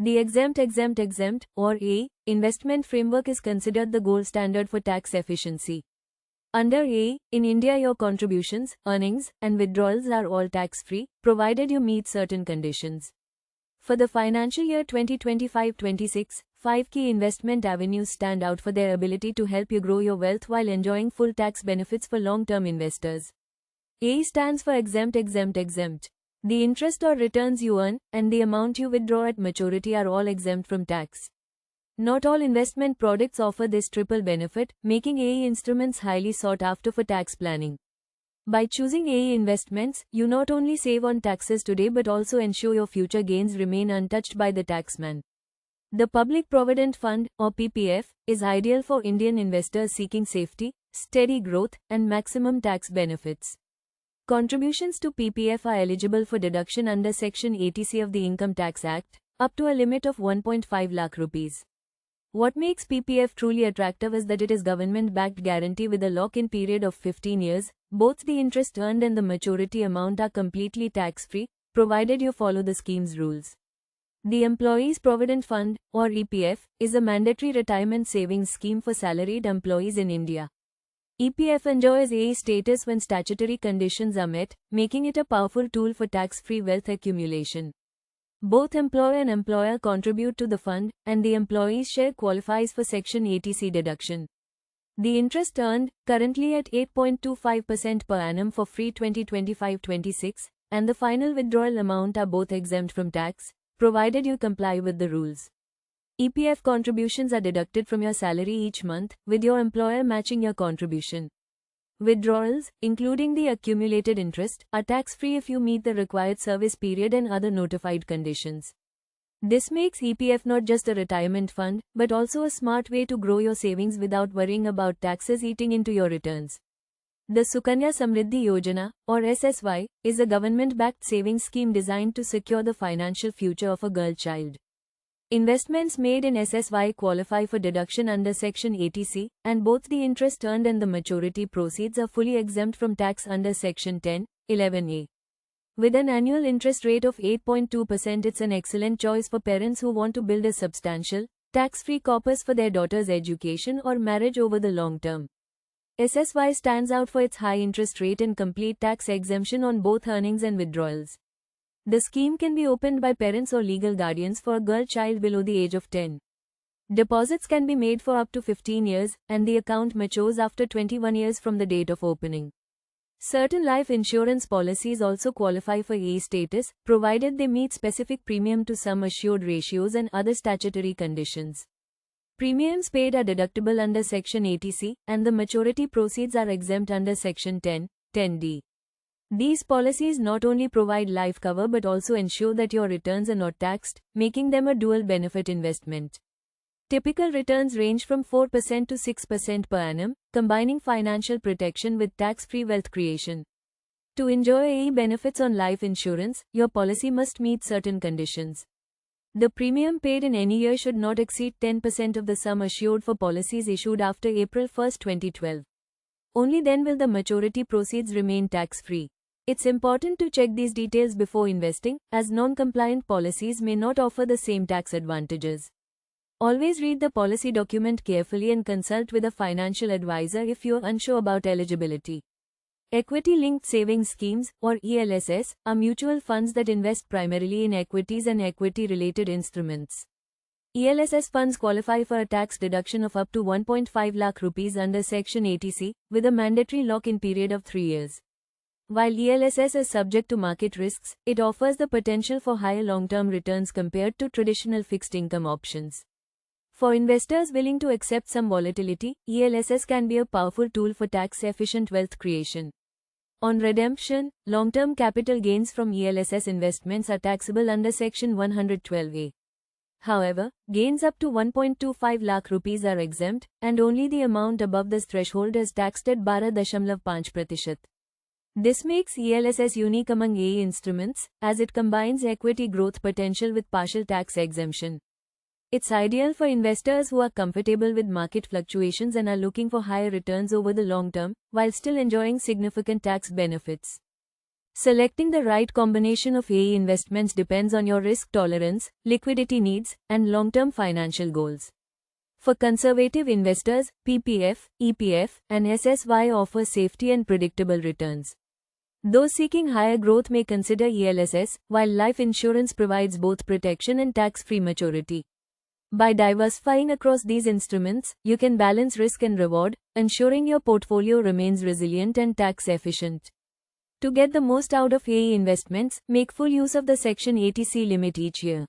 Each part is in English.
The exempt or A investment framework is considered the gold standard for tax efficiency. Under A, in India your contributions, earnings, and withdrawals are all tax-free, provided you meet certain conditions. For the financial year 2025-26, 5 key investment avenues stand out for their ability to help you grow your wealth while enjoying full tax benefits for long-term investors. A stands for exempt. The interest or returns you earn, and the amount you withdraw at maturity are all exempt from tax. Not all investment products offer this triple benefit, making AE instruments highly sought after for tax planning. By choosing AE investments, you not only save on taxes today but also ensure your future gains remain untouched by the taxman. The Public Provident Fund, or PPF, is ideal for Indian investors seeking safety, steady growth, and maximum tax benefits. Contributions to PPF are eligible for deduction under Section 80C of the Income Tax Act, up to a limit of 1.5 lakh rupees. What makes PPF truly attractive is that it is government-backed guarantee with a lock-in period of 15 years. Both the interest earned and the maturity amount are completely tax-free, provided you follow the scheme's rules. The Employees Provident Fund, or EPF, is a mandatory retirement savings scheme for salaried employees in India. EPF enjoys AE status when statutory conditions are met, making it a powerful tool for tax-free wealth accumulation. Both employer and employer contribute to the fund, and the employee's share qualifies for Section 80C deduction. The interest earned, currently at 8.25% per annum for free 2025-26, and the final withdrawal amount are both exempt from tax, provided you comply with the rules. EPF contributions are deducted from your salary each month, with your employer matching your contribution. Withdrawals, including the accumulated interest, are tax-free if you meet the required service period and other notified conditions. This makes EPF not just a retirement fund, but also a smart way to grow your savings without worrying about taxes eating into your returns. The Sukanya Samriddhi Yojana, or SSY, is a government-backed savings scheme designed to secure the financial future of a girl child. Investments made in SSY qualify for deduction under Section 80C, and both the interest earned and the maturity proceeds are fully exempt from tax under Section 10(11)(a). With an annual interest rate of 8.2%, it's an excellent choice for parents who want to build a substantial, tax-free corpus for their daughter's education or marriage over the long term. SSY stands out for its high interest rate and complete tax exemption on both earnings and withdrawals. The scheme can be opened by parents or legal guardians for a girl child below the age of 10. Deposits can be made for up to 15 years, and the account matures after 21 years from the date of opening. Certain life insurance policies also qualify for AE status, provided they meet specific premium to sum assured ratios and other statutory conditions. Premiums paid are deductible under Section 80C, and the maturity proceeds are exempt under Section 10(10)(d). These policies not only provide life cover but also ensure that your returns are not taxed, making them a dual benefit investment. Typical returns range from 4% to 6% per annum, combining financial protection with tax-free wealth creation. To enjoy AE benefits on life insurance, your policy must meet certain conditions. The premium paid in any year should not exceed 10% of the sum assured for policies issued after April 1, 2012. Only then will the maturity proceeds remain tax-free. It's important to check these details before investing, as non-compliant policies may not offer the same tax advantages. Always read the policy document carefully and consult with a financial advisor if you're unsure about eligibility. Equity-linked savings schemes, or ELSS, are mutual funds that invest primarily in equities and equity-related instruments. ELSS funds qualify for a tax deduction of up to 1.5 lakh rupees under Section 80C, with a mandatory lock-in period of 3 years. While ELSS is subject to market risks, it offers the potential for higher long-term returns compared to traditional fixed income options. For investors willing to accept some volatility, ELSS can be a powerful tool for tax-efficient wealth creation. On redemption, long-term capital gains from ELSS investments are taxable under Section 112A. However, gains up to 1.25 lakh rupees are exempt, and only the amount above this threshold is taxed at 12.5%. This makes ELSS unique among AE instruments, as it combines equity growth potential with partial tax exemption. It's ideal for investors who are comfortable with market fluctuations and are looking for higher returns over the long term, while still enjoying significant tax benefits. Selecting the right combination of AE investments depends on your risk tolerance, liquidity needs, and long-term financial goals. For conservative investors, PPF, EPF, and SSY offer safety and predictable returns. Those seeking higher growth may consider ELSS, while life insurance provides both protection and tax-free maturity. By diversifying across these instruments, you can balance risk and reward, ensuring your portfolio remains resilient and tax efficient. To get the most out of AE investments, make full use of the Section 80C limit each year.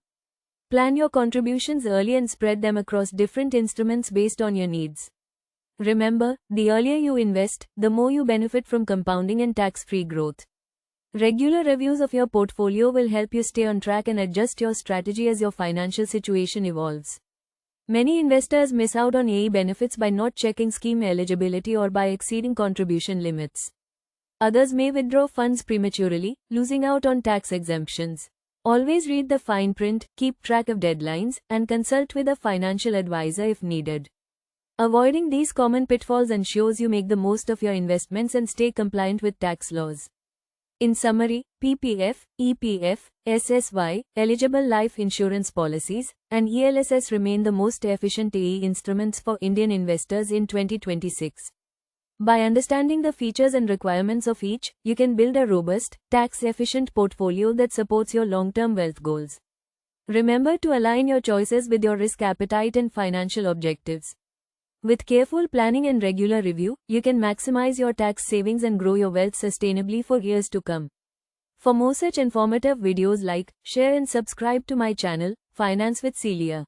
Plan your contributions early and spread them across different instruments based on your needs. Remember, the earlier you invest, the more you benefit from compounding and tax-free growth. Regular reviews of your portfolio will help you stay on track and adjust your strategy as your financial situation evolves. Many investors miss out on AE benefits by not checking scheme eligibility or by exceeding contribution limits. Others may withdraw funds prematurely, losing out on tax exemptions. Always read the fine print, keep track of deadlines, and consult with a financial advisor if needed. Avoiding these common pitfalls ensures you make the most of your investments and stay compliant with tax laws. In summary, PPF, EPF, SSY, eligible life insurance policies, and ELSS remain the most efficient AE instruments for Indian investors in 2026. By understanding the features and requirements of each, you can build a robust, tax-efficient portfolio that supports your long-term wealth goals. Remember to align your choices with your risk appetite and financial objectives. With careful planning and regular review, you can maximize your tax savings and grow your wealth sustainably for years to come. For more such informative videos, like, share and subscribe to my channel, Finance with Celia.